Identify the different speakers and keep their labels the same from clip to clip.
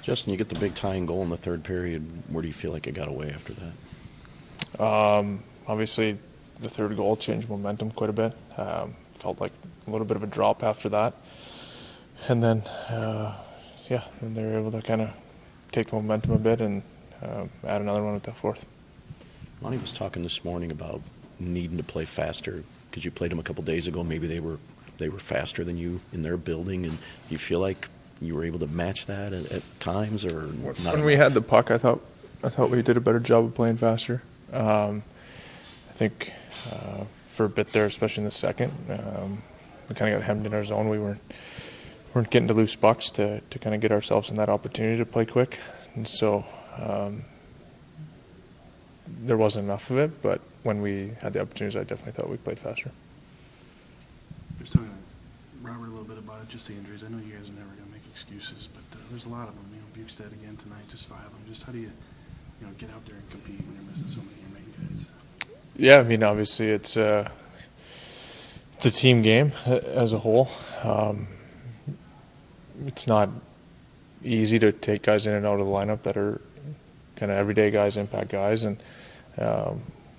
Speaker 1: Justin, you get the big tying goal in the third period. Where do you feel like it got away after that?
Speaker 2: Obviously, the third goal changed momentum quite a bit. Felt like a little bit of a drop after that. And then, then they were able to kind of take the momentum a bit and add another one with the fourth.
Speaker 1: Lonnie was talking this morning about needing to play faster because you played them a couple days ago. Maybe they were faster than you in their building, and do you feel like you were able to match that at times, or not?
Speaker 2: When we had the puck, I thought we did a better job of playing faster. I think for a bit there, especially in the second, we kind of got hemmed in our zone. We weren't getting to loose pucks to kind of get ourselves in that opportunity to play quick, and so there wasn't enough of it. But when we had the opportunities, I definitely thought we played faster.
Speaker 3: Just talking to Robert a little bit about it, just the injuries. I know you guys are never going to make excuses, but there's a lot of them. Bukestad again tonight, just 5 of them. Just how do you get out there and compete when you're missing so many of your main guys?
Speaker 2: Yeah, I mean, obviously it's a team game as a whole. It's not easy to take guys in and out of the lineup that are kind of everyday guys, impact guys, and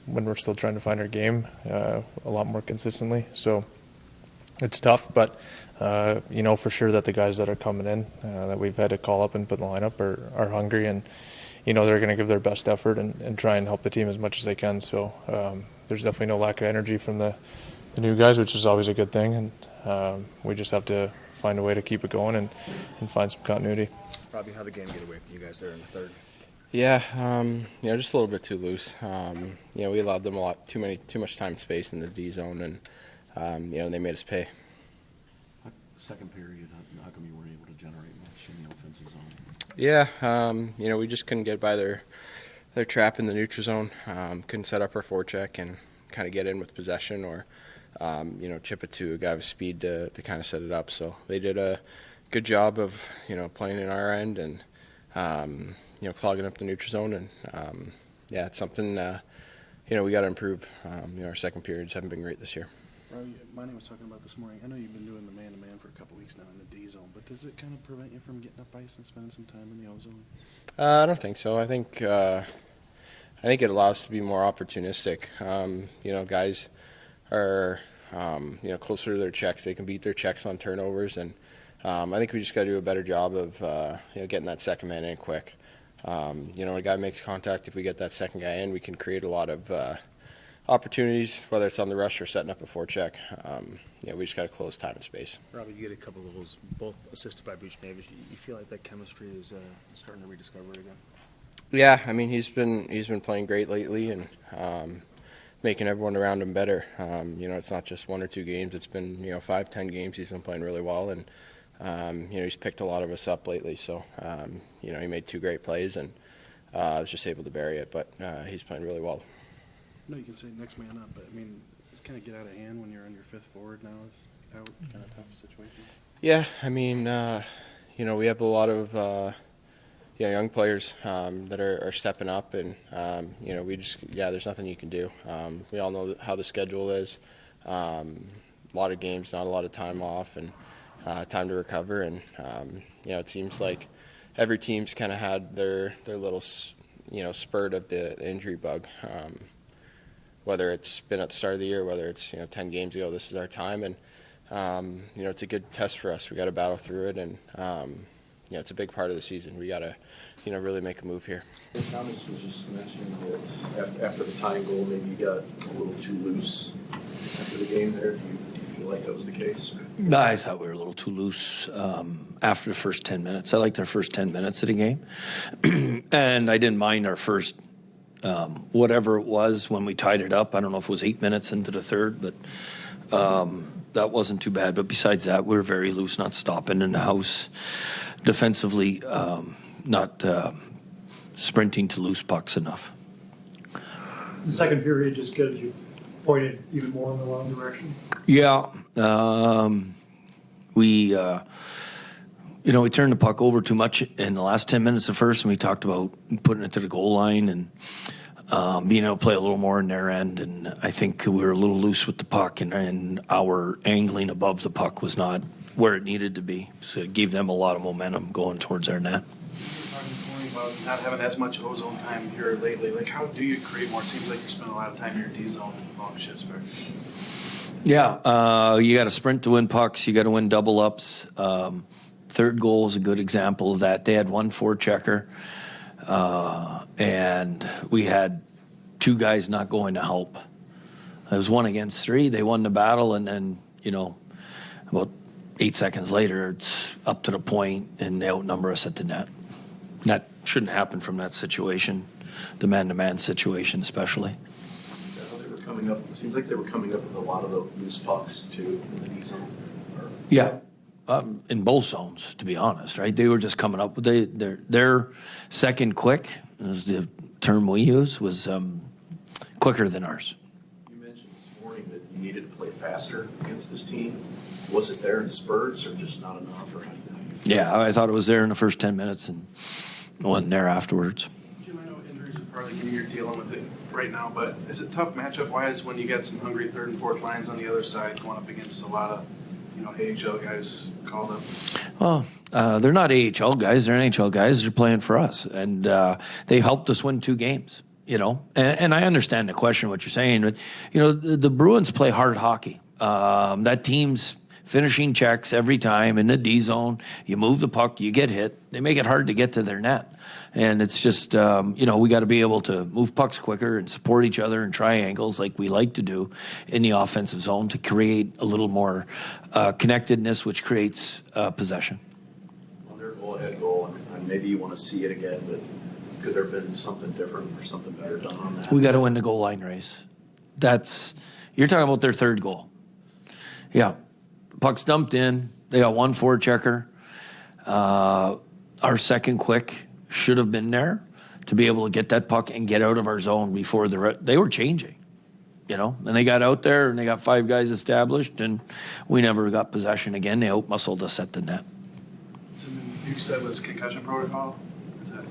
Speaker 2: when we're still trying to find our game a lot more consistently. So it's tough, but for sure that the guys that are coming in that we've had to call up and put in the lineup are hungry, and they're going to give their best effort and try and help the team as much as they can. So there's definitely no lack of energy from the new guys, which is always a good thing, and we just have to find a way to keep it going and find some continuity.
Speaker 4: Probably how the game get away from you guys there in the third.
Speaker 5: Yeah, just a little bit too loose. We allowed them too much time and space in the D zone, and they made us pay.
Speaker 1: Second period, how come you weren't able to generate much in the offensive zone?
Speaker 5: Yeah, we just couldn't get by their trap in the neutral zone. Couldn't set up our forecheck and kind of get in with possession, or chip it to a guy with speed to kind of set it up. So they did a good job of playing in our end and clogging up the neutral zone. And it's something we got to improve. Our second periods haven't been great this year.
Speaker 3: Monty was talking about this morning. I know you've been doing the man-to-man for a couple weeks now in the D zone, but does it kind of prevent you from getting up ice and spending some time in the O zone?
Speaker 5: I don't think so. I think it allows us to be more opportunistic. Guys are closer to their checks. They can beat their checks on turnovers, and I think we just got to do a better job of getting that second man in quick. When a guy makes contact, if we get that second guy in, we can create a lot of opportunities, whether it's on the rush or setting up a forecheck. We just got to close time and space.
Speaker 4: Robbie, you get a couple of goals, both assisted by Buchnevich. You feel like that chemistry is starting to rediscover it again?
Speaker 5: Yeah, I mean he's been playing great lately and making everyone around him better. It's not just 1 or 2 games. It's been 5-10 games. He's been playing really well, and he's picked a lot of us up lately. So he made 2 great plays and was just able to bury it. But he's playing really well.
Speaker 3: I know you can say next man up, but it's kind of get out of hand when you're on your 5th forward now. Is out, kind of tough situation.
Speaker 5: Yeah, we have a lot of young players that are stepping up, and there's nothing you can do. We all know how the schedule is. A lot of games, not a lot of time off, and time to recover. And it seems like every team's kind of had their little spurt of the injury bug. Whether it's been at the start of the year, whether it's 10 games ago, this is our time, and it's a good test for us. We got to battle through it, and it's a big part of the season. We got to really make a move here.
Speaker 6: Thomas was just mentioning that after the tying goal, maybe you got a little too loose after the game there. Do you feel like that was the case?
Speaker 7: No, I thought we were a little too loose after the first 10 minutes. I liked our first 10 minutes of the game, and I didn't mind our first whatever it was when we tied it up. I don't know if it was 8 minutes into the third, but that wasn't too bad. But besides that, we were very loose, not stopping in the house. Defensively, not sprinting to loose pucks enough.
Speaker 8: The second period just gives you pointed even more in the wrong direction.
Speaker 7: Yeah. We turned the puck over too much in the last 10 minutes of first, and we talked about putting it to the goal line and being able to play a little more in their end. And I think we were a little loose with the puck, and our angling above the puck was not where it needed to be. So it gave them a lot of momentum going towards our net.
Speaker 3: Talking this morning about not having as much O-zone time here lately. Like, how do you create more? It seems like you're spending a lot of time in your D-zone long shifts back.
Speaker 7: Yeah, you got to sprint to win pucks. You got to win double ups. Third goal is a good example of that. They had one forechecker, and we had two guys not going to help. It was 1 against 3. They won the battle, and then, about 8 seconds later, it's up to the point, and they outnumber us at the net. And that shouldn't happen from that situation, the man-to-man situation especially.
Speaker 6: They were coming up. It seems like they were coming up with a lot of the loose pucks too in the D zone.
Speaker 7: Yeah, in both zones, to be honest, right? They were just coming up with their second quick, is the term we use, was quicker than ours.
Speaker 6: You mentioned this morning that you needed to play faster against this team. Was it there in spurts or just not enough? Or how do you feel?
Speaker 7: Yeah, I thought it was there in the first 10 minutes and it wasn't there afterwards.
Speaker 3: Jim, I know injuries are part of the game you're dealing with it right now, but is it tough matchup-wise when you got some hungry third and fourth lines on the other side going up against a lot of, AHL guys called up?
Speaker 7: Well, they're not AHL guys. They're NHL guys. They're playing for us. And they helped us win 2 games, And I understand the question, what you're saying. But, the Bruins play hard hockey. That team's finishing checks every time in the D zone. You move the puck, you get hit. They make it hard to get to their net. And it's just, we got to be able to move pucks quicker and support each other in triangles like we like to do in the offensive zone to create a little more connectedness, which creates possession.
Speaker 6: On their go-ahead goal, maybe you want to see it again, but could there have been something different or something better done on that?
Speaker 7: We got to win the goal line race. You're talking about their third goal. Yeah. Puck's dumped in. They got one forechecker. Our second quick should have been there to be able to get that puck and get out of our zone before they were changing, and they got out there and they got 5 guys established and we never got possession again. They out-muscled us at the net.
Speaker 3: So you said it was concussion protocol? Is that?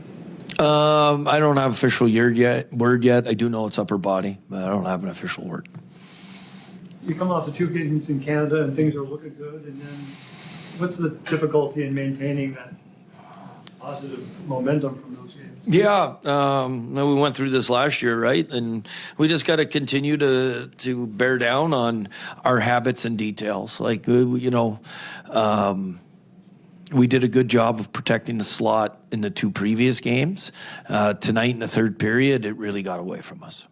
Speaker 7: I don't have official word yet. I do know it's upper body, but I don't have an official word.
Speaker 8: You come off the 2 games in Canada and things are looking good, and then what's the difficulty in maintaining that positive momentum from those games?
Speaker 7: Yeah, we went through this last year, right? And we just got to continue to bear down on our habits and details. Like, we did a good job of protecting the slot in the 2 previous games. Tonight in the third period, it really got away from us.